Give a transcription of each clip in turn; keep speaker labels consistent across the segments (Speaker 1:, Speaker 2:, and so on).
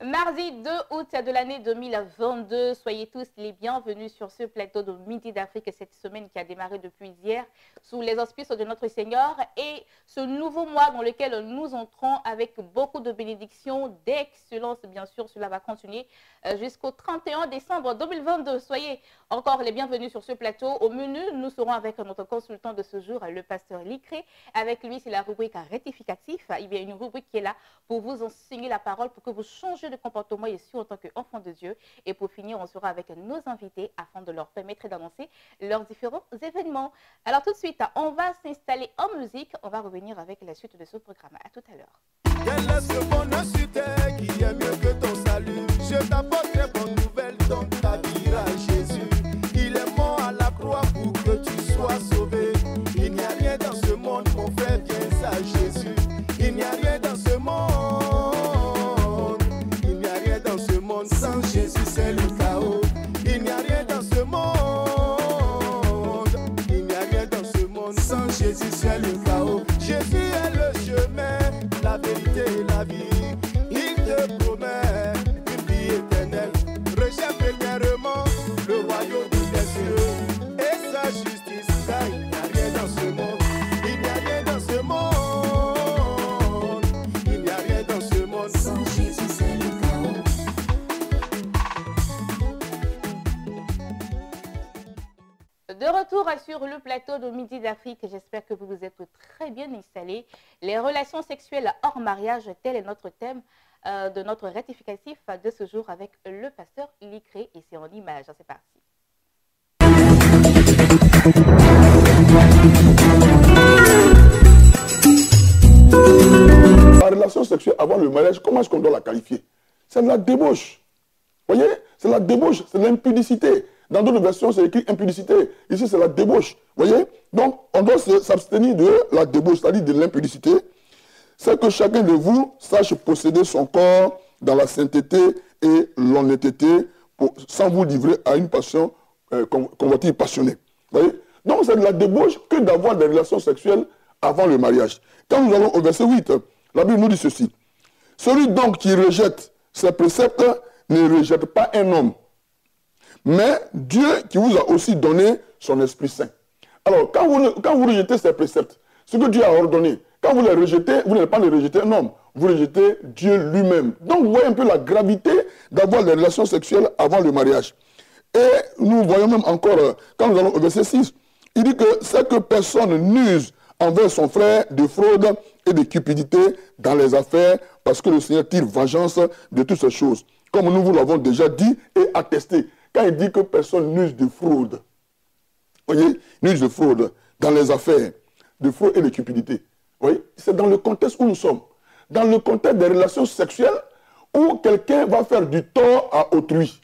Speaker 1: Mardi 2 août de l'année 2022, soyez tous les bienvenus sur ce plateau de Midi d'Afrique cette semaine qui a démarré depuis hier sous les auspices de notre Seigneur et ce nouveau mois dans lequel nous entrons avec beaucoup de bénédictions, d'excellence bien sûr, cela va continuer jusqu'au 31 décembre 2022. Soyez encore les bienvenus sur ce plateau. Au menu, nous serons avec notre consultant de ce jour, le pasteur Licré. Avec lui, c'est la rubrique rectificatif. Il y a une rubrique qui est là pour vous enseigner la parole, pour que vous changez de comportement ici en tant qu'enfant de Dieu. Et pour finir, on sera avec nos invités afin de leur permettre d'annoncer leurs différents événements. Alors tout de suite, on va s'installer en musique. On va revenir avec la suite de ce programme. À tout à l'heure.
Speaker 2: Quel est ce bonheur sur terre qui est mieux que ton salut? Je t'apporte des bonnes nouvelles, donc ta vie à Jésus. Il est mort à la croix pour que tu sois sauvé. Il n'y a rien dans ce monde, mon frère, viens à Jésus. Il n'y a rien dans ce monde. Il n'y a rien dans ce monde sans Jésus, c'est le chaos. Il n'y a rien dans ce monde. Il n'y a rien dans ce monde sans Jésus, c'est le chaos. Jésus est le chemin, la vérité et la vie. Il te promet une vie éternelle. Recherche premièrement le royaume des cieux et sa justice, car il n'y a rien dans ce monde. Il n'y a rien dans ce monde. Il n'y a rien dans ce monde sans Jésus, c'est le chaos.
Speaker 1: De retour sur le plateau de Midi d'Afrique, j'espère que vous vous êtes très bien installés. Les relations sexuelles hors mariage, tel est notre thème de notre rectificatif de ce jour avec le pasteur Licré et c'est en image. C'est parti.
Speaker 3: La relation sexuelle avant le mariage, comment est-ce qu'on doit la qualifier? C'est de la débauche. Vous voyez? C'est la débauche, c'est de l'impudicité. Dans d'autres versions, c'est écrit impudicité. Ici, c'est la débauche. Vous voyez? Donc, on doit s'abstenir de la débauche, c'est-à-dire de l'impudicité. C'est que chacun de vous sache posséder son corps dans la sainteté et l'honnêteté sans vous livrer à une passion convoitise passionnée. Vous voyez? Donc, c'est de la débauche que d'avoir des relations sexuelles avant le mariage. Quand nous allons au verset 8, la Bible nous dit ceci. Celui donc qui rejette ses préceptes ne rejette pas un homme, mais Dieu qui vous a aussi donné son Esprit Saint. Alors, quand vous rejetez ces préceptes, ce que Dieu a ordonné, quand vous les rejetez, vous n'allez pas les rejeter un homme, vous rejetez Dieu lui-même. Donc, vous voyez un peu la gravité d'avoir des relations sexuelles avant le mariage. Et nous voyons même encore, quand nous allons au verset 6, il dit que c'est que personne n'use envers son frère de fraude et de cupidité dans les affaires, parce que le Seigneur tire vengeance de toutes ces choses. Comme nous vous l'avons déjà dit et attesté. Quand il dit que personne n'use de fraude, vous voyez, n'use de fraude dans les affaires, de fraude et de cupidité. Vous voyez, c'est dans le contexte où nous sommes. Dans le contexte des relations sexuelles où quelqu'un va faire du tort à autrui.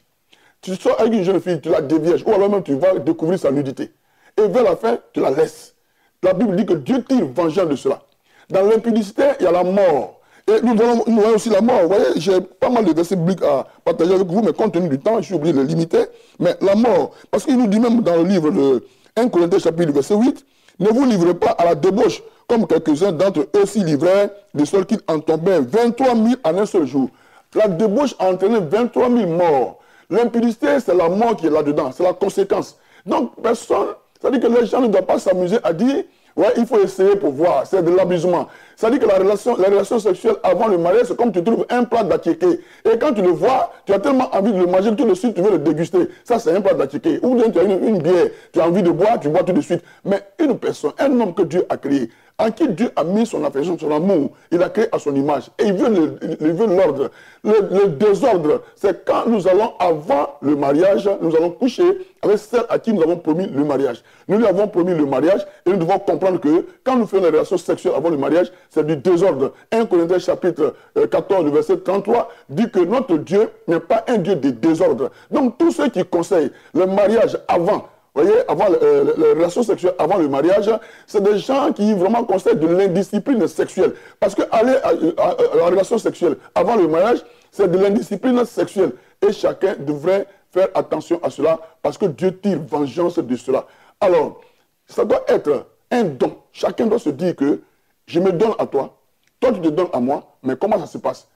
Speaker 3: Tu sors avec une jeune fille, tu la dévierges, ou alors même tu vas découvrir sa nudité. Et vers la fin, tu la laisses. La Bible dit que Dieu tire vengeance de cela. Dans l'impudicité, il y a la mort. Et nous voyons aussi la mort. Vous voyez, j'ai pas mal de versets bibliques à partager avec vous, mais compte tenu du temps, je suis obligé de les limiter. Mais la mort, parce qu'il nous dit même dans le livre de 1 Corinthiens chapitre verset 8, ne vous livrez pas à la débauche, comme quelques-uns d'entre eux s'y livraient, de sorte qu'ils en tombaient 23 000 en un seul jour. La débauche a entraîné 23 000 morts. L'impudicité, c'est la mort qui est là-dedans, c'est la conséquence. Donc, personne, c'est-à-dire que les gens ne doivent pas s'amuser à dire, ouais, il faut essayer pour voir, c'est de l'abusement. C'est-à-dire que la relation sexuelle avant le mariage, c'est comme tu trouves un plat d'attiqué. Et quand tu le vois, tu as tellement envie de le manger que tout de suite tu veux le déguster. Ça, c'est un plat d'attiqué. Ou bien tu as une bière, tu as envie de boire, tu bois tout de suite. Mais une personne, un homme que Dieu a créé, en qui Dieu a mis son affection, son amour, il a créé à son image. Et il veut l'ordre. Le désordre, c'est quand nous allons avant le mariage, nous allons coucher avec celle à qui nous avons promis le mariage. Nous lui avons promis le mariage et nous devons comprendre que quand nous faisons les relations sexuelles avant le mariage, c'est du désordre. 1 Corinthiens chapitre 14, verset 33, dit que notre Dieu n'est pas un Dieu de désordre. Donc tous ceux qui conseillent le mariage avant, vous voyez, avant les relations sexuelles avant le mariage, c'est des gens qui vraiment conseillent de l'indiscipline sexuelle. Parce que aller à la relation sexuelle avant le mariage, c'est de l'indiscipline sexuelle. Et chacun devrait faire attention à cela parce que Dieu tire vengeance de cela. Alors, ça doit être un don. Chacun doit se dire que je me donne à toi, toi tu te donnes à moi, mais comment ça se passe?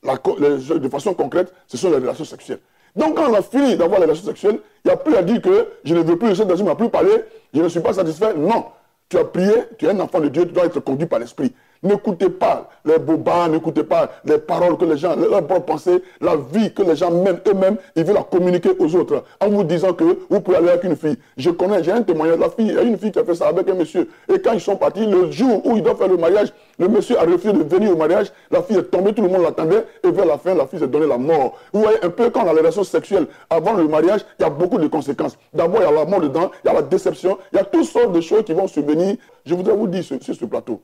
Speaker 3: De façon concrète, ce sont les relations sexuelles. Donc quand on a fini d'avoir les relations sexuelles, il n'y a plus à dire que je ne veux plus, le Saint-Esprit ne m'a plus parlé, je ne suis pas satisfait. Non, tu as prié, tu es un enfant de Dieu, tu dois être conduit par l'Esprit. N'écoutez pas les bobards, n'écoutez pas les paroles que les gens, leurs propres pensées, la vie que les gens mènent eux-mêmes, ils veulent la communiquer aux autres en vous disant que vous pouvez aller avec une fille. Je connais, j'ai un témoignage, il y a une fille qui a fait ça avec un monsieur. Et quand ils sont partis, le jour où ils doivent faire le mariage, le monsieur a refusé de venir au mariage, la fille est tombée, tout le monde l'attendait, et vers la fin, la fille s'est donné la mort. Vous voyez un peu quand on a les relations sexuelles avant le mariage, il y a beaucoup de conséquences. D'abord, il y a la mort dedans, il y a la déception, il y a toutes sortes de choses qui vont survenir. Je voudrais vous dire sur ce plateau,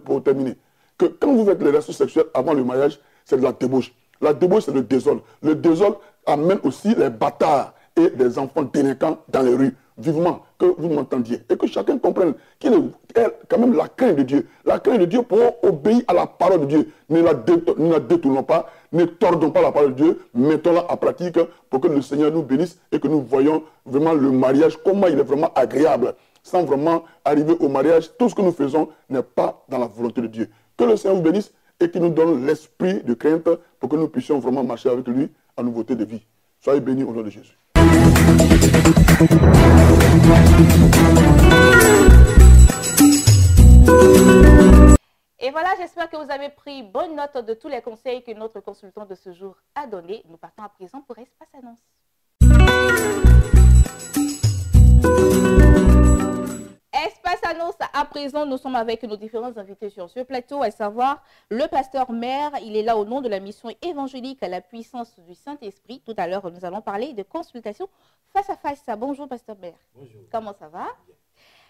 Speaker 3: pour terminer, que quand vous faites les relations sexuelles avant le mariage, c'est de la débauche. La débauche, c'est le désordre. Le désordre amène aussi les bâtards et des enfants délinquants dans les rues. Vivement que vous m'entendiez et que chacun comprenne qu'il est quand même la crainte de Dieu. La crainte de Dieu pour obéir à la parole de Dieu. Ne la détournons pas, ne tordons pas la parole de Dieu, mettons-la en pratique pour que le Seigneur nous bénisse et que nous voyons vraiment le mariage, comment il est vraiment agréable. Sans vraiment arriver au mariage, tout ce que nous faisons n'est pas dans la volonté de Dieu. Que le Seigneur vous bénisse et qu'il nous donne l'esprit de crainte pour que nous puissions vraiment marcher avec lui en nouveauté de vie. Soyez bénis au nom de Jésus.
Speaker 1: Et voilà, j'espère que vous avez pris bonne note de tous les conseils que notre consultant de ce jour a donnés. Nous partons à présent pour Espace Annonce. Espace Annonce, à présent, nous sommes avec nos différents invités sur ce plateau, à savoir le pasteur Maire. Il est là au nom de la mission évangélique à la puissance du Saint-Esprit. Tout à l'heure, nous allons parler de consultation face à face. Bonjour, pasteur Maire.
Speaker 4: Bonjour.
Speaker 1: Comment ça va?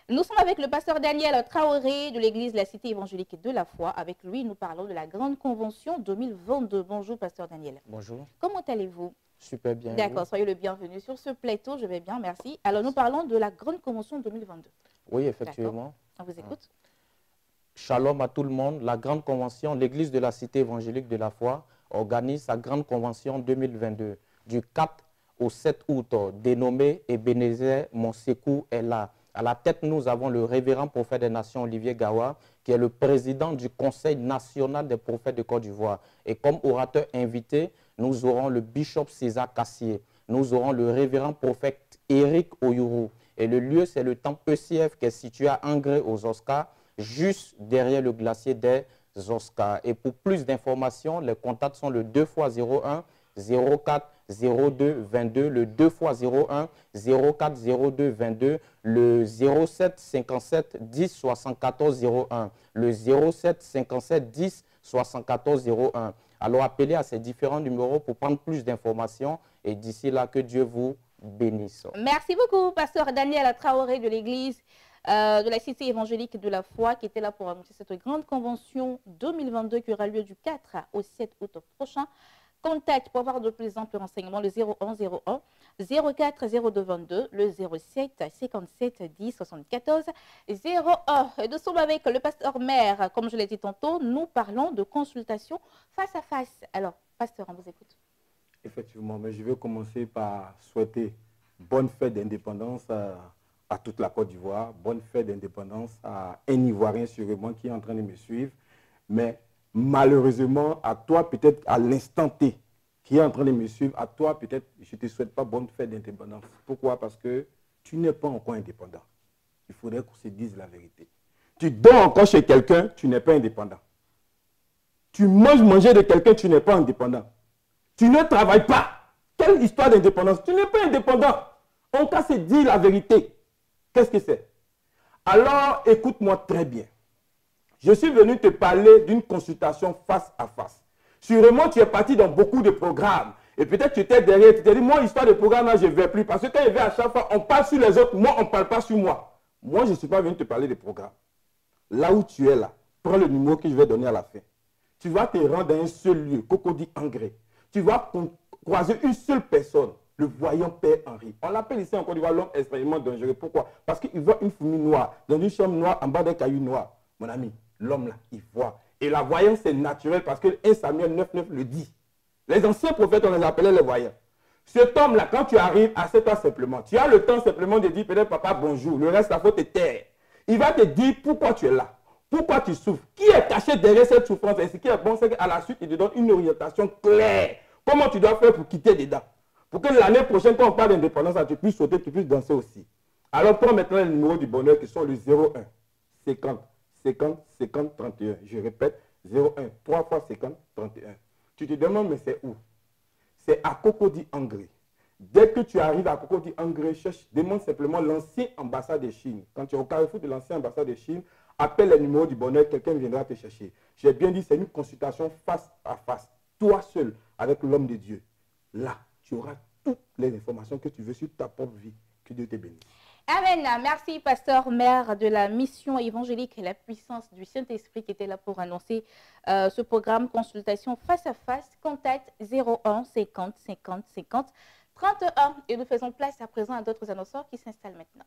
Speaker 1: Nous sommes avec le pasteur Daniel Traoré de l'église La Cité évangélique de la Foi. Avec lui, nous parlons de la Grande Convention 2022. Bonjour, pasteur Daniel.
Speaker 4: Bonjour.
Speaker 1: Comment allez-vous?
Speaker 4: Super bien.
Speaker 1: D'accord, soyez le bienvenu sur ce plateau. Je vais bien, merci. Alors, nous parlons de la Grande Convention 2022.
Speaker 4: Oui, effectivement.
Speaker 1: On vous écoute.
Speaker 4: Shalom à tout le monde. La Grande Convention, l'église de la Cité évangélique de la Foi organise sa Grande Convention 2022 du 4 au 7 août, dénommée Ebenezer Monsekou est là. À la tête, nous avons le révérend prophète des nations, Olivier Gawa, qui est le président du Conseil national des prophètes de Côte d'Ivoire. Et comme orateur invité, nous aurons le bishop César Cassier. Nous aurons le révérend prophète Eric Oyuru. Et le lieu, c'est le temple ECF qui est situé à Angré aux Oscars, juste derrière le glacier des Oscars. Et pour plus d'informations, les contacts sont le 2x01 04 02 22, le 2x01 04 02 22, le 07 57 10 74 01, le 07 57 10 74 01. Alors appelez à ces différents numéros pour prendre plus d'informations et d'ici là, que Dieu vous bénisse.
Speaker 1: Merci beaucoup, pasteur Daniel Traoré de l'église de la Cité évangélique de la Foi qui était là pour annoncer cette grande convention 2022 qui aura lieu du 4 au 7 août prochain. Contact pour avoir de plus amples renseignements, le 0101 04 02 22, le 07 57 10 74 01. Nous sommes avec le pasteur Maire. Comme je l'ai dit tantôt, nous parlons de consultation face à face. Alors, pasteur, on vous écoute.
Speaker 5: Effectivement, mais je vais commencer par souhaiter bonne fête d'indépendance à toute la Côte d'Ivoire, bonne fête d'indépendance à un Ivoirien sûrement qui est en train de me suivre, mais malheureusement, à toi, peut-être à l'instant T, qui est en train de me suivre, à toi, peut-être, je ne te souhaite pas bonne fête d'indépendance. Pourquoi? Parce que tu n'es pas encore indépendant. Il faudrait qu'on se dise la vérité. Tu dors encore chez quelqu'un, tu n'es pas indépendant. Tu manges manger de quelqu'un, tu n'es pas indépendant. Tu ne travailles pas. Quelle histoire d'indépendance? Tu n'es pas indépendant. On va se dire la vérité. Qu'est-ce que c'est? Alors, écoute-moi très bien. Je suis venu te parler d'une consultation face à face. Sûrement, tu es parti dans beaucoup de programmes. Et peut-être tu étais derrière, tu t'es dit, moi, histoire de programme, là, je ne vais plus. Parce que quand je vais à chaque fois, on parle sur les autres, moi, on ne parle pas sur moi. Moi, je ne suis pas venu te parler de programme. Là où tu es là, prends le numéro que je vais donner à la fin. Tu vas te rendre dans un seul lieu, Cocody Angré. Tu vas croiser une seule personne, le voyant Père Henri. On l'appelle ici en Côte d'Ivoire l'homme extrêmement dangereux. Pourquoi? Parce qu'il voit une fourmi noire dans une chambre noire en bas d'un caillou noir. Mon ami, l'homme là, il voit. Et la voyance, c'est naturel parce que 1 Samuel 9,9 le dit. Les anciens prophètes, on les appelait les voyants. Cet homme-là, quand tu arrives, assieds-toi simplement. Tu as le temps simplement de dire peut-être papa bonjour. Le reste, il faut te taire. Il va te dire pourquoi tu es là. Pourquoi tu souffres. Qui est caché derrière cette souffrance. Et ce qui est bon, c'est qu'à la suite, il te donne une orientation claire. Comment tu dois faire pour quitter dedans. Pour que l'année prochaine, quand on parle d'indépendance, tu puisses sauter, tu puisses danser aussi. Alors prends maintenant le numéro du bonheur qui sont le 01 50 50 50 31. Je répète, 01 3 fois 50 31. Tu te demandes, mais c'est où? C'est à Cocody Angré. Dès que tu arrives à Cocody Angré, demande simplement l'ancien ambassade de Chine. Quand tu es au carrefour de l'ancien ambassade de Chine, appelle le numéro du bonheur, quelqu'un viendra te chercher. J'ai bien dit, c'est une consultation face à face, toi seul, avec l'homme de Dieu. Là, tu auras toutes les informations que tu veux sur ta propre vie. Que Dieu te bénisse.
Speaker 1: Amen. Merci, pasteur maire de la mission évangélique et la puissance du Saint-Esprit qui était là pour annoncer ce programme consultation face à face. Contact 01 50 50 50 31. Et nous faisons place à présent à d'autres annonceurs qui s'installent maintenant.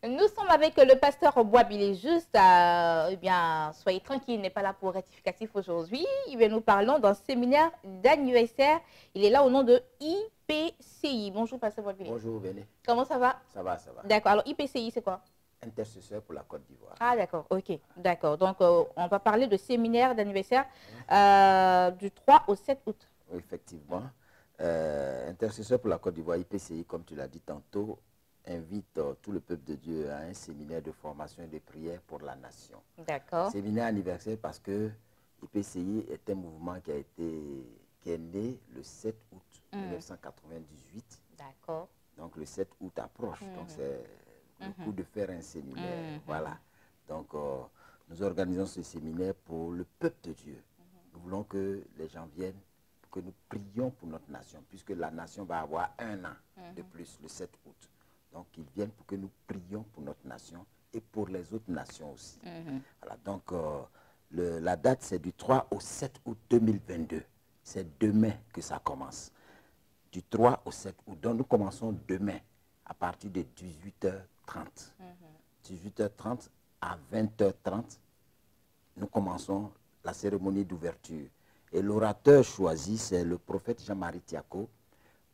Speaker 1: Nous sommes avec le pasteur Boisbilé Juste. Eh bien, soyez tranquille, il n'est pas là pour rectificatif aujourd'hui. Nous parlons d'un séminaire d'anniversaire. Il est là au nom de IPCI. Bonjour, pasteur Boisbilé.
Speaker 6: Bonjour, venez.
Speaker 1: Comment ça va?
Speaker 6: Ça va, ça va.
Speaker 1: D'accord. Alors, IPCI, c'est quoi?
Speaker 6: Intercesseur pour la Côte d'Ivoire.
Speaker 1: Ah, d'accord. OK. D'accord. Donc, on va parler de séminaire d'anniversaire du 3 au 7 août.
Speaker 6: Oui, effectivement. Intercesseur pour la Côte d'Ivoire, IPCI, comme tu l'as dit tantôt, invite tout le peuple de Dieu à un séminaire de formation et de prière pour la nation.
Speaker 1: D'accord.
Speaker 6: Séminaire anniversaire parce que IPCI est un mouvement qui est né le 7 août 1998.
Speaker 1: D'accord.
Speaker 6: Donc le 7 août approche, donc c'est le coup de faire un séminaire. Voilà. Donc nous organisons ce séminaire pour le peuple de Dieu. Nous voulons que les gens viennent, pour que nous prions pour notre nation, puisque la nation va avoir un an de plus, le 7 août. Donc, ils viennent pour que nous prions pour notre nation et pour les autres nations aussi. Voilà, donc, la date, c'est du 3 au 7 août 2022. C'est demain que ça commence. Du 3 au 7 août. Donc, nous commençons demain à partir de 18h30. 18h30 à 20h30, nous commençons la cérémonie d'ouverture. Et l'orateur choisi, c'est le prophète Jean-Marie Tiako,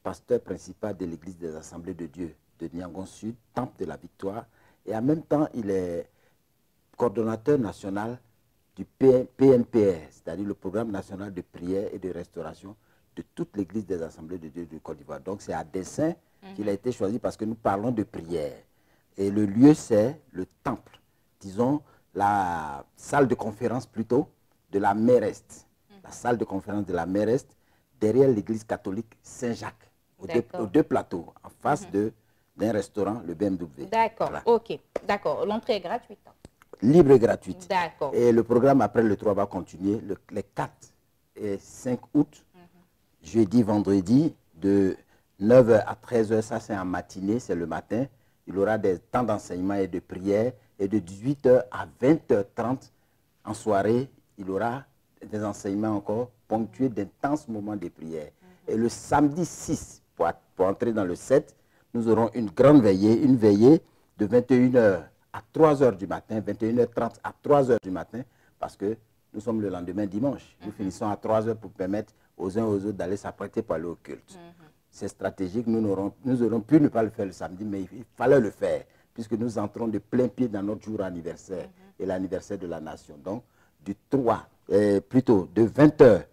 Speaker 6: pasteur principal de l'Église des Assemblées de Dieu de Niangon Sud, Temple de la Victoire, et en même temps, il est coordonnateur national du PNPR, c'est-à-dire le Programme national de prière et de restauration de toute l'Église des Assemblées de Dieu de Côte d'Ivoire. Donc, c'est à dessein qu'il a été choisi parce que nous parlons de prière. Et le lieu, c'est le temple, disons, la salle de conférence plutôt, de la mer Est. La salle de conférence de la mer Est, derrière l'Église catholique Saint-Jacques, aux deux plateaux, en face d'un restaurant, le BMW.
Speaker 1: D'accord,
Speaker 6: voilà.
Speaker 1: OK. D'accord. L'entrée est gratuite.
Speaker 6: Libre et gratuite.
Speaker 1: D'accord.
Speaker 6: Et le programme après le 3 va continuer les 4 et 5 août, jeudi, vendredi, de 9h à 13h, ça c'est en matinée, c'est le matin. Il y aura des temps d'enseignement et de prière. Et de 18h à 20h30, en soirée, il y aura des enseignements encore ponctués d'intenses moments de prière. Et le samedi 6, pour entrer dans le 7, nous aurons une grande veillée, une veillée de 21h à 3h du matin, 21h30 à 3h du matin, parce que nous sommes le lendemain dimanche. Nous finissons à 3h pour permettre aux uns et aux autres d'aller s'apprêter pour aller au culte. C'est stratégique, nous aurons pu ne pas le faire le samedi, mais il fallait le faire, puisque nous entrons de plein pied dans notre jour anniversaire et l'anniversaire de la nation. Donc, du 3, plutôt de 20h,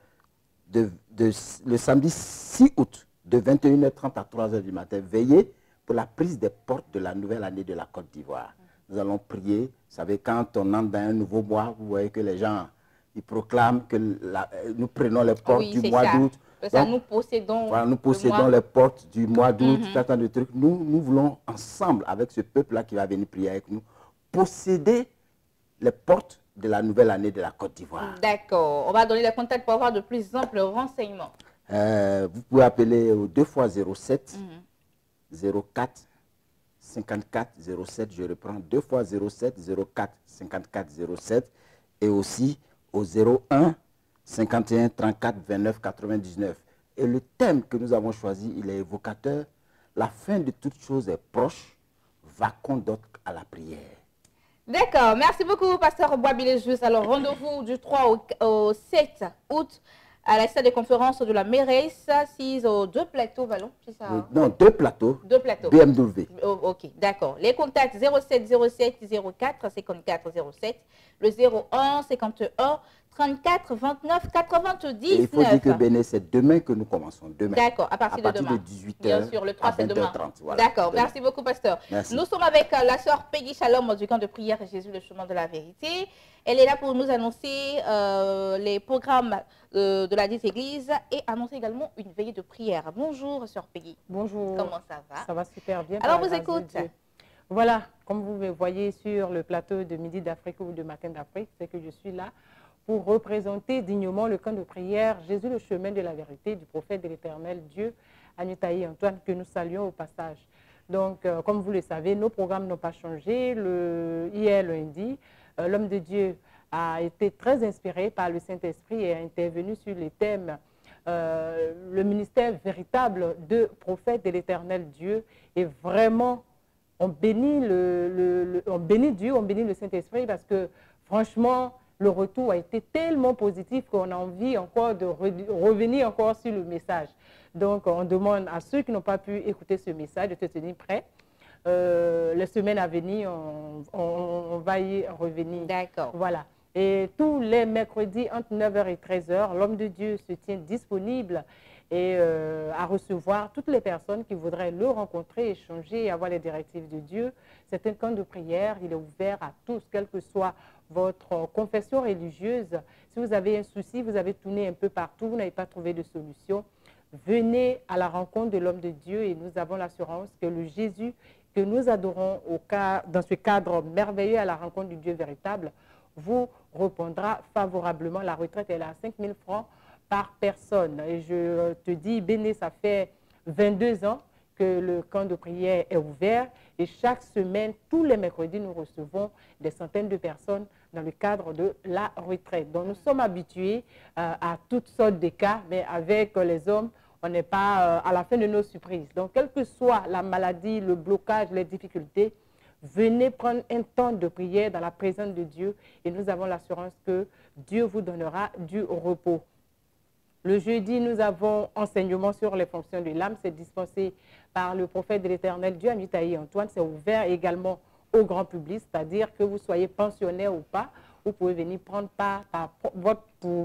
Speaker 6: le samedi 6 août, de 21h30 à 3h du matin, veillez pour la prise des portes de la nouvelle année de la Côte d'Ivoire. Nous allons prier. Vous savez, quand on entre dans un nouveau mois, vous voyez que les gens, ils proclament que nous prenons les portes du mois d'août.
Speaker 1: Donc, nous possédons,
Speaker 6: voilà, nous possédons les portes du mois d'août, tant de trucs. Nous voulons ensemble, avec ce peuple-là qui va venir prier avec nous, posséder les portes de la nouvelle année de la Côte d'Ivoire.
Speaker 1: D'accord. On va donner les contacts pour avoir de plus amples renseignements.
Speaker 6: Vous pouvez appeler au 2 x 07 04 54 07. Je reprends 2 x 07 04 54 07 et aussi au 01 51 34 29 99. Et le thème que nous avons choisi, il est évocateur. La fin de toute chose est proche. Vaquons donc à la prière.
Speaker 1: D'accord, merci beaucoup, pasteur Bois-Bilejus. Alors, rendez-vous du 3 au 7 août à la salle de conférence de la Mérès, 6 aux 2 plateaux, Vallon, c'est ça?
Speaker 6: Non, 2 plateaux.
Speaker 1: 2 plateaux.
Speaker 6: BMW.
Speaker 1: Oh, ok, d'accord. Les contacts 07 07 04 54 07, le 01 51 34 29 99.
Speaker 6: Et il faut dire que Béné, c'est demain que nous commençons. Demain.
Speaker 1: D'accord, à partir de demain.
Speaker 6: 18h.
Speaker 1: Bien sûr, le 3 c'est demain.
Speaker 6: Voilà,
Speaker 1: d'accord, merci beaucoup, pasteur.
Speaker 6: Merci.
Speaker 1: Nous sommes avec la sœur Peggy Shalom du camp de prière Jésus, le chemin de la vérité. Elle est là pour nous annoncer les programmes de la dite église et annoncer également une veillée de prière. Bonjour, sœur Peggy.
Speaker 7: Bonjour.
Speaker 1: Comment ça va?
Speaker 7: Ça va super bien.
Speaker 1: Alors, vous écoute.
Speaker 7: Voilà, comme vous me voyez sur le plateau de Midi d'Afrique ou de Matin d'Afrique, c'est que je suis là pour représenter dignement le camp de prière Jésus, le chemin de la vérité du prophète de l'Éternel Dieu, Anutaï Antoine, que nous saluons au passage. Donc, comme vous le savez, nos programmes n'ont pas changé. Hier, lundi, l'homme de Dieu a été très inspiré par le Saint-Esprit et a intervenu sur les thèmes le ministère véritable de prophète de l'Éternel Dieu. Et vraiment, on bénit Dieu, on bénit le Saint-Esprit parce que franchement, le retour a été tellement positif qu'on a envie encore de revenir encore sur le message. Donc, on demande à ceux qui n'ont pas pu écouter ce message de se tenir prêts. Les semaines à venir, on va y revenir.
Speaker 1: D'accord.
Speaker 7: Voilà. Et tous les mercredis, entre 9h et 13h, l'homme de Dieu se tient disponible et à recevoir toutes les personnes qui voudraient le rencontrer, échanger et avoir les directives de Dieu. C'est un camp de prière, il est ouvert à tous, quelle que soit votre confession religieuse. Si vous avez un souci, vous avez tourné un peu partout, vous n'avez pas trouvé de solution, venez à la rencontre de l'homme de Dieu et nous avons l'assurance que le Jésus que nous adorons dans ce cadre merveilleux à la rencontre du Dieu véritable vous répondra favorablement. La retraite est à 5 000 francs par personne. Et je te dis, Béné, ça fait 22 ans que le camp de prière est ouvert et chaque semaine, tous les mercredis, nous recevons des centaines de personnes dans le cadre de la retraite. Donc, nous sommes habitués à toutes sortes de cas, mais avec les hommes, on n'est pas à la fin de nos surprises. Donc, quelle que soit la maladie, le blocage, les difficultés, venez prendre un temps de prière dans la présence de Dieu et nous avons l'assurance que Dieu vous donnera du repos. Le jeudi, nous avons enseignement sur les fonctions de l'âme. C'est dispensé par le prophète de l'Éternel Dieu, Anutaï Antoine. C'est ouvert également au grand public, c'est-à-dire que vous soyez pensionnaire ou pas, vous pouvez venir prendre part pour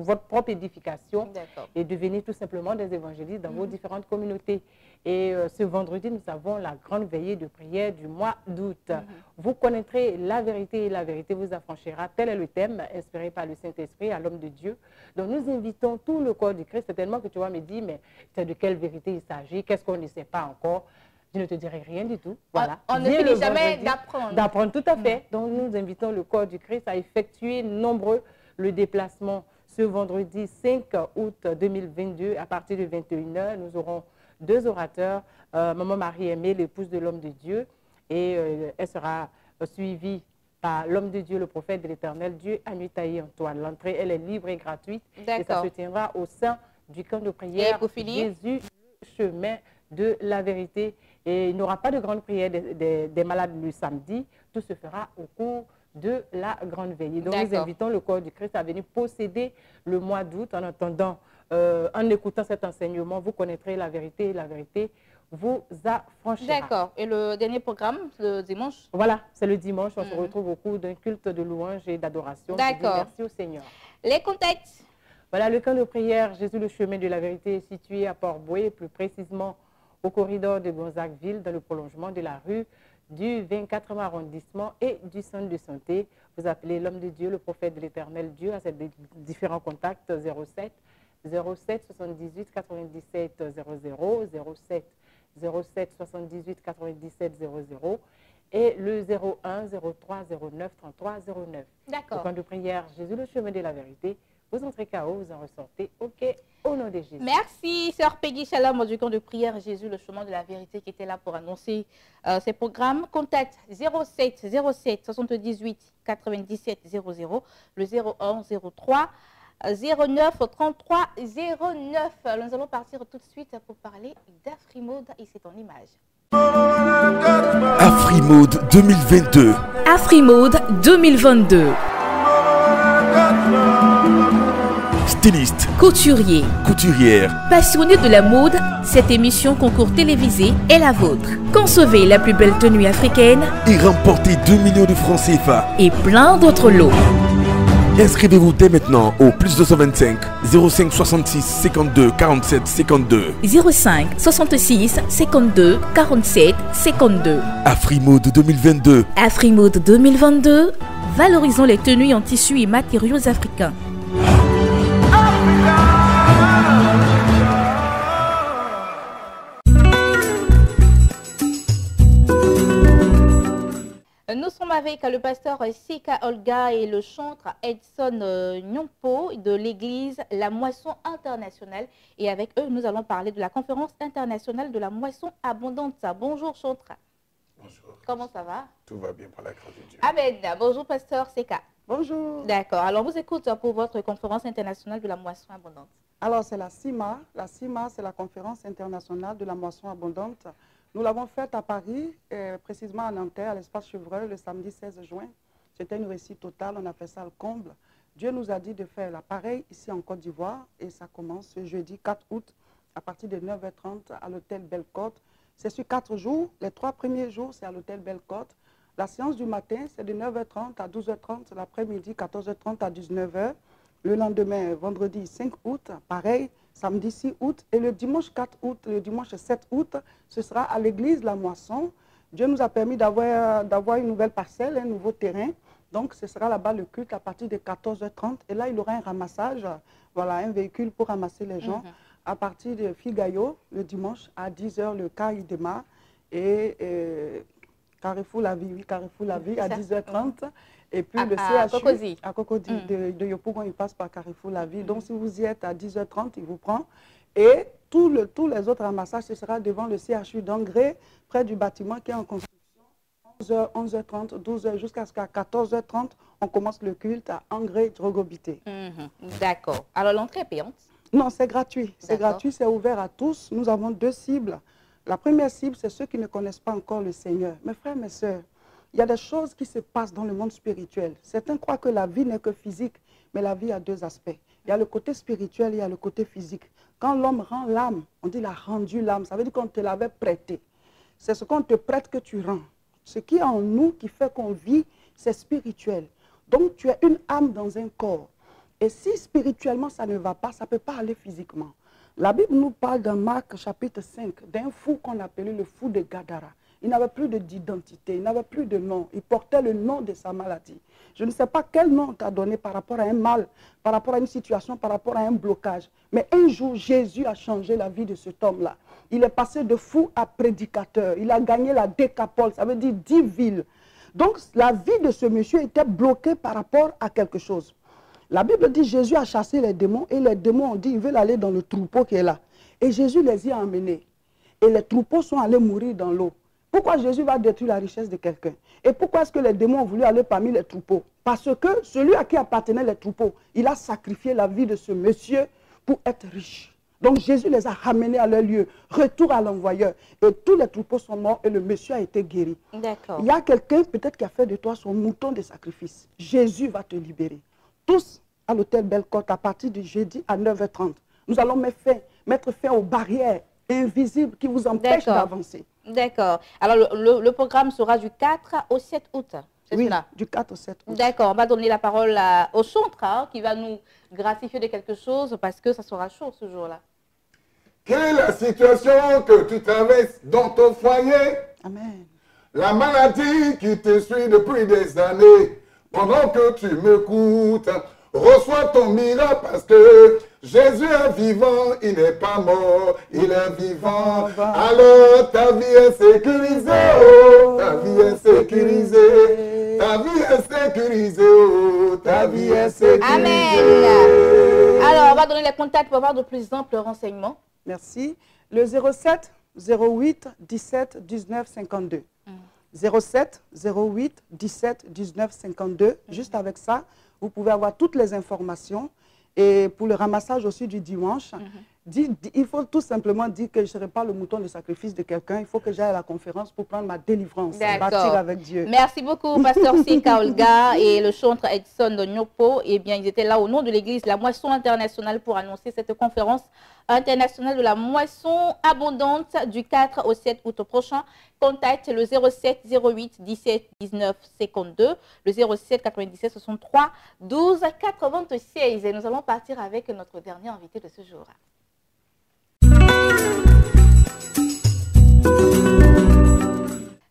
Speaker 7: votre propre édification et devenir tout simplement des évangélistes dans vos différentes communautés. Et ce vendredi, nous avons la grande veillée de prière du mois d'août. Vous connaîtrez la vérité et la vérité vous affranchira. Tel est le thème inspiré par le Saint-Esprit à l'homme de Dieu. Donc nous invitons tout le corps du Christ. C'est tellement que tu vas me dire, mais c'est de quelle vérité il s'agit? Qu'est-ce qu'on ne sait pas encore? Je ne te dirai rien du tout. Voilà.
Speaker 1: On ne finit jamais d'apprendre.
Speaker 7: D'apprendre, tout à fait. Donc, nous invitons le corps du Christ à effectuer nombreux le déplacement. Ce vendredi 5 août 2022, à partir de 21h, nous aurons 2 orateurs. Maman Marie-Aimée, l'épouse de l'homme de Dieu. Et elle sera suivie par l'homme de Dieu, le prophète de l'Éternel Dieu, Anutaï Antoine. L'entrée, elle est libre et gratuite. Et ça se tiendra au sein du camp de prière Jésus, le chemin de la vérité. Et il n'y aura pas de grande prière des malades le samedi. Tout se fera au cours de la grande veillée. Donc, nous invitons le corps du Christ à venir posséder le mois d'août. En attendant, en écoutant cet enseignement, vous connaîtrez la vérité et la vérité vous affranchira.
Speaker 1: D'accord. Et le dernier programme, le dimanche?
Speaker 7: Voilà, c'est le dimanche. On se retrouve au cours d'un culte de louange et d'adoration.
Speaker 1: D'accord.
Speaker 7: Merci au Seigneur.
Speaker 1: Les contacts? Voilà,
Speaker 7: le camp de prière Jésus, le chemin de la vérité, est situé à Port-Boué, plus précisément au corridor de Gonzagueville, dans le prolongement de la rue du 24e arrondissement et du centre de santé. Vous appelez l'homme de Dieu, le prophète de l'Éternel Dieu, à ces différents contacts 07 78 97 00, 07 78 97 00 et le 01 03 09 33 09.
Speaker 1: D'accord.
Speaker 7: Le camp de prière Jésus, le chemin de la vérité. Vous entrez KO, vous en ressortez OK, au nom de Jésus.
Speaker 1: Merci, sœur Peggy Shalom du camp de prière Jésus, le chemin de la vérité, qui était là pour annoncer ces programmes. Contact 07 07 78 97 00, le 01 03 09 33 09. Nous allons partir tout de suite pour parler d'Afrimode et c'est en image.
Speaker 8: Afrimode 2022.
Speaker 9: Afrimode 2022.
Speaker 8: Styliste,
Speaker 9: Couturier,
Speaker 8: couturière,
Speaker 9: passionné de la mode, cette émission concours télévisé est la vôtre. Concevez la plus belle tenue africaine
Speaker 8: et remportez 2 millions de francs CFA.
Speaker 9: et plein d'autres lots.
Speaker 8: Inscrivez-vous dès maintenant au +225 05 66 52 47 52.
Speaker 9: 05 66 52 47 52.
Speaker 8: Afrimode 2022.
Speaker 9: Afrimode 2022, valorisons les tenues en tissus et matériaux africains.
Speaker 1: Nous sommes avec le pasteur Seka Olga et le chantre Edson Nyompo de l'église La Moisson Internationale. Et avec eux, nous allons parler de la conférence internationale de la moisson abondante. Bonjour chantre.
Speaker 3: Bonjour.
Speaker 1: Comment ça va?
Speaker 3: Tout va bien par la grâce de Dieu.
Speaker 1: Amen. Bonjour pasteur Seka.
Speaker 10: Bonjour.
Speaker 1: D'accord. Alors, on vous écoute pour votre conférence internationale de la moisson abondante.
Speaker 10: Alors, c'est la CIMA. La CIMA, c'est la conférence internationale de la moisson abondante. Nous l'avons faite à Paris, précisément à Nanterre, à l'espace Chevreuil, le samedi 16 juin. C'était une réussite totale, on a fait ça le comble. Dieu nous a dit de faire l'appareil ici en Côte d'Ivoire et ça commence ce jeudi 4 août à partir de 9h30 à l'hôtel Belle-Côte. C'est sur 4 jours. Les 3 premiers jours, c'est à l'hôtel Belle-Côte. La séance du matin, c'est de 9h30 à 12h30, l'après-midi 14h30 à 19h. Le lendemain, vendredi 5 août, pareil, samedi 6 août. Et le dimanche 4 août, le dimanche 7 août, ce sera à l'église La Moisson. Dieu nous a permis d'avoir une nouvelle parcelle, un nouveau terrain. Donc, ce sera là-bas le culte à partir de 14h30. Et là, il y aura un ramassage, voilà, un véhicule pour ramasser les gens. À partir de Figayo, le dimanche, à 10h, le car il démarre. Et Carrefour La Vie, oui, Carrefour La Vie, à 10h30. Et puis le CHU, à Cocody, de Yopougon, il passe par Carrefour La Vie. Donc, si vous y êtes à 10h30, il vous prend. Et tous les autres ramassages, ce sera devant le CHU d'Angré, près du bâtiment qui est en construction. 11h, 11h30, 12h, jusqu'à 14h30, on commence le culte à Angré, Drogobité.
Speaker 1: D'accord. Alors, l'entrée est payante? Non,
Speaker 10: c'est gratuit. C'est gratuit, c'est ouvert à tous. Nous avons 2 cibles. La première cible, c'est ceux qui ne connaissent pas encore le Seigneur. Mes frères, mes sœurs, il y a des choses qui se passent dans le monde spirituel. Certains croient que la vie n'est que physique, mais la vie a 2 aspects. Il y a le côté spirituel et il y a le côté physique. Quand l'homme rend l'âme, on dit il a rendu l'âme. Ça veut dire qu'on te l'avait prêté. C'est ce qu'on te prête que tu rends. Ce qui est en nous, qui fait qu'on vit, c'est spirituel. Donc tu es une âme dans un corps. Et si spirituellement ça ne va pas, ça ne peut pas aller physiquement. La Bible nous parle dans Marc chapitre 5, d'un fou qu'on appelait le fou de Gadara. Il n'avait plus d'identité, il n'avait plus de nom. Il portait le nom de sa maladie. Je ne sais pas quel nom on t'a donné par rapport à un mal, par rapport à une situation, par rapport à un blocage. Mais un jour, Jésus a changé la vie de cet homme-là. Il est passé de fou à prédicateur. Il a gagné la décapole, ça veut dire 10 villes. Donc, la vie de ce monsieur était bloquée par rapport à quelque chose. La Bible dit Jésus a chassé les démons et les démons ont dit ils veulent aller dans le troupeau qui est là. Et Jésus les y a emmenés. Et les troupeaux sont allés mourir dans l'eau. Pourquoi Jésus va détruire la richesse de quelqu'un? Et pourquoi est-ce que les démons ont voulu aller parmi les troupeaux? Parce que celui à qui appartenaient les troupeaux, il a sacrifié la vie de ce monsieur pour être riche. Donc Jésus les a ramenés à leur lieu, retour à l'envoyeur. Et tous les troupeaux sont morts et le monsieur a été guéri. D'accord. Il y a quelqu'un peut-être qui a fait de toi son mouton de sacrifice. Jésus va te libérer. Tous à l'hôtel Belle-Côte à partir du jeudi à 9h30. Nous allons mettre fin aux barrières invisibles qui vous empêchent d'avancer.
Speaker 1: D'accord. Alors, le programme sera du 4 au 7 août.
Speaker 10: Oui, cela? Du 4 au 7 août.
Speaker 1: D'accord. On va donner la parole au chantre qui va nous gratifier de quelque chose parce que ça sera chaud ce jour-là.
Speaker 3: Quelle est la situation que tu traverses dans ton foyer?
Speaker 10: Amen.
Speaker 3: La maladie qui te suit depuis des années. Pendant que tu m'écoutes, reçois ton miracle parce que Jésus est vivant, il n'est pas mort, il est vivant. Alors ta vie est sécurisée, oh, ta vie est sécurisée, ta vie est sécurisée, oh, ta vie est sécurisée.
Speaker 1: Amen. Alors, on va donner les contacts pour avoir de plus amples renseignements.
Speaker 10: Merci. Le 07 08 17 19 52. 07 08 17 19 52. Juste avec ça, vous pouvez avoir toutes les informations. Et pour le ramassage aussi du dimanche, il faut tout simplement dire que je ne serai pas le mouton de sacrifice de quelqu'un. Il faut que j'aille à la conférence pour prendre ma délivrance, bâtir avec Dieu.
Speaker 1: Merci beaucoup, pasteur Sika Olga et le chantre Edson Nyopo. Eh bien, ils étaient là au nom de l'église La Moisson Internationale pour annoncer cette conférence internationale de la moisson abondante du 4 au 7 août prochain. Contacte le 07 08 17 19 52, le 07 97 63 12 96. Et nous allons partir avec notre dernier invité de ce jour.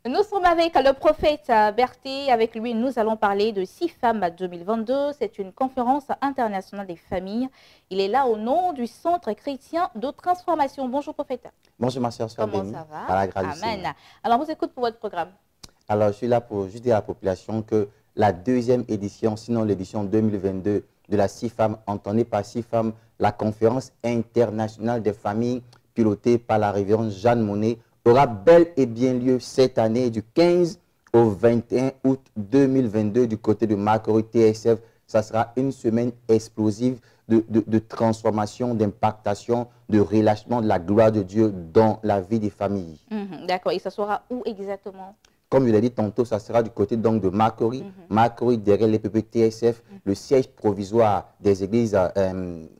Speaker 1: Nous sommes avec le prophète Berthe. Avec lui, nous allons parler de CIFAM 2022. C'est une conférence internationale des familles. Il est là au nom du Centre chrétien de transformation. Bonjour, prophète.
Speaker 11: Bonjour, ma chère.
Speaker 1: Comment ça va?
Speaker 11: Par la grâce.
Speaker 1: Amen. Alors, vous écoutez pour votre programme.
Speaker 11: Alors, je suis là pour juste dire à la population que la deuxième édition, sinon l'édition 2022 de la CIFAM, entendue par CIFAM, la conférence internationale des familles pilotée par la révérende Jeanne Monnet, aura bel et bien lieu cette année du 15 au 21 août 2022 du côté de Marcory TSF. Ça sera une semaine explosive de transformation, d'impactation, de relâchement de la gloire de Dieu dans la vie des familles.
Speaker 1: D'accord. Et ça sera où exactement?
Speaker 11: Comme je l'ai dit tantôt, ça sera du côté donc de Marcory. Marcory, derrière les PP TSF, le siège provisoire des églises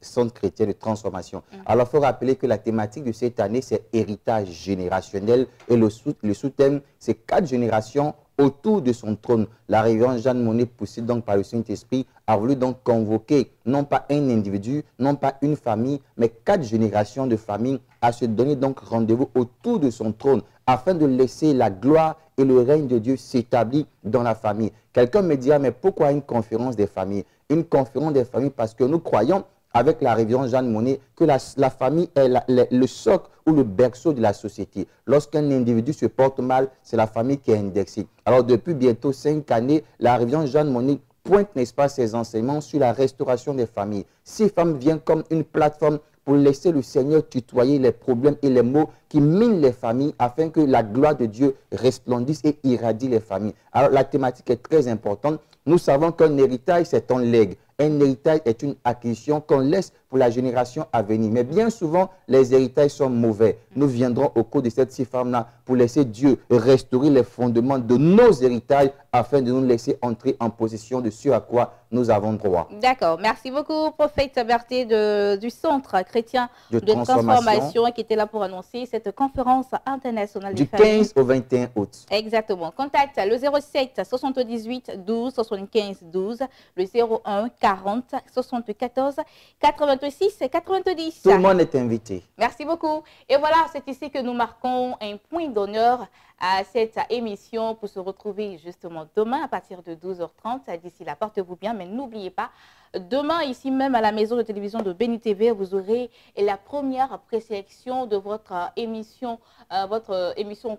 Speaker 11: centres chrétiens de transformation. Alors, il faut rappeler que la thématique de cette année, c'est héritage générationnel. Et le sous-thème, c'est 4 générations autour de son trône. La révérende Jeanne Monnet, poussée donc par le Saint-Esprit, a voulu donc convoquer non pas un individu, non pas une famille, mais 4 générations de familles à se donner donc rendez-vous autour de son trône afin de laisser la gloire et le règne de Dieu s'établir dans la famille. Quelqu'un me dira, mais pourquoi une conférence des familles? Une conférence des familles parce que nous croyons, avec la révérende Jeanne Monnet, que la famille est le socle ou le berceau de la société. Lorsqu'un individu se porte mal, c'est la famille qui est indexée. Alors depuis bientôt 5 années, la révérende Jeanne Monnet pointe, n'est-ce pas, ses enseignements sur la restauration des familles. CIFAM vient comme une plateforme pour laisser le Seigneur tutoyer les problèmes et les maux qui minent les familles afin que la gloire de Dieu resplendisse et irradie les familles. Alors la thématique est très importante. Nous savons qu'un héritage, c'est un legs. Un héritage est une acquisition qu'on laisse pour la génération à venir. Mais bien souvent, les héritages sont mauvais. Nous viendrons au cours de cette CIFAM-là pour laisser Dieu restaurer les fondements de nos héritages afin de nous laisser entrer en possession de ce à quoi nous avons droit.
Speaker 1: D'accord. Merci beaucoup, prophète Berthe du Centre chrétien de transformation qui était là pour annoncer cette conférence internationale des familles.
Speaker 11: Du 15 au 21 août.
Speaker 1: Exactement. Contacte le 07 78 12 75 12, le 01 40 74 86 90.
Speaker 11: Tout le monde est invité.
Speaker 1: Merci beaucoup. Et voilà, c'est ici que nous marquons un point d'honneur à cette émission pour se retrouver justement demain à partir de 12h30. D'ici là, portez-vous bien, mais n'oubliez pas, demain, ici même à la maison de télévision de Béni TV, vous aurez la première présélection de votre émission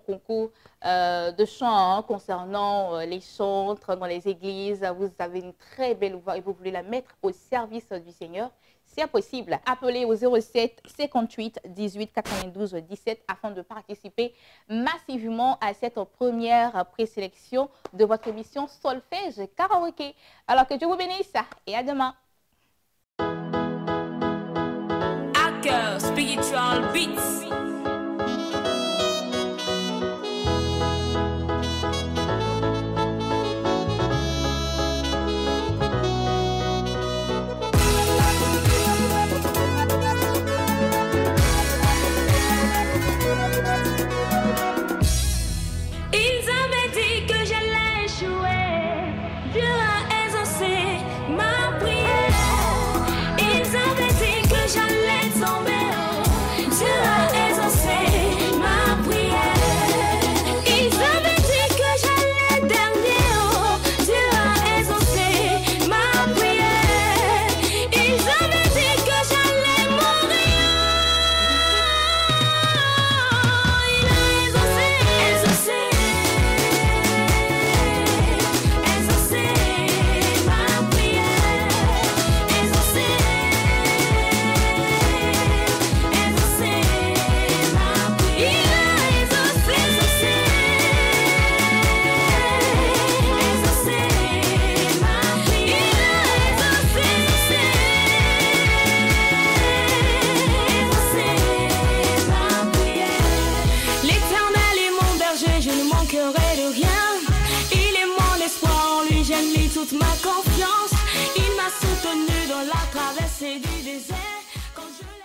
Speaker 1: concours de chant concernant les chantres dans les églises. Vous avez une très belle voix et vous voulez la mettre au service du Seigneur. C'est possible. Appelez au 07 58 18 92 17 afin de participer massivement à cette première présélection de votre émission Solfège Karaoké. Alors que Dieu vous bénisse et à demain.
Speaker 12: Hacker Spiritual Beats. Ils avaient dit que j'allais tomber. Dieu a exaucé. toute ma confiance. Il m'a soutenu dans la traversée du désert. Quand je l'ai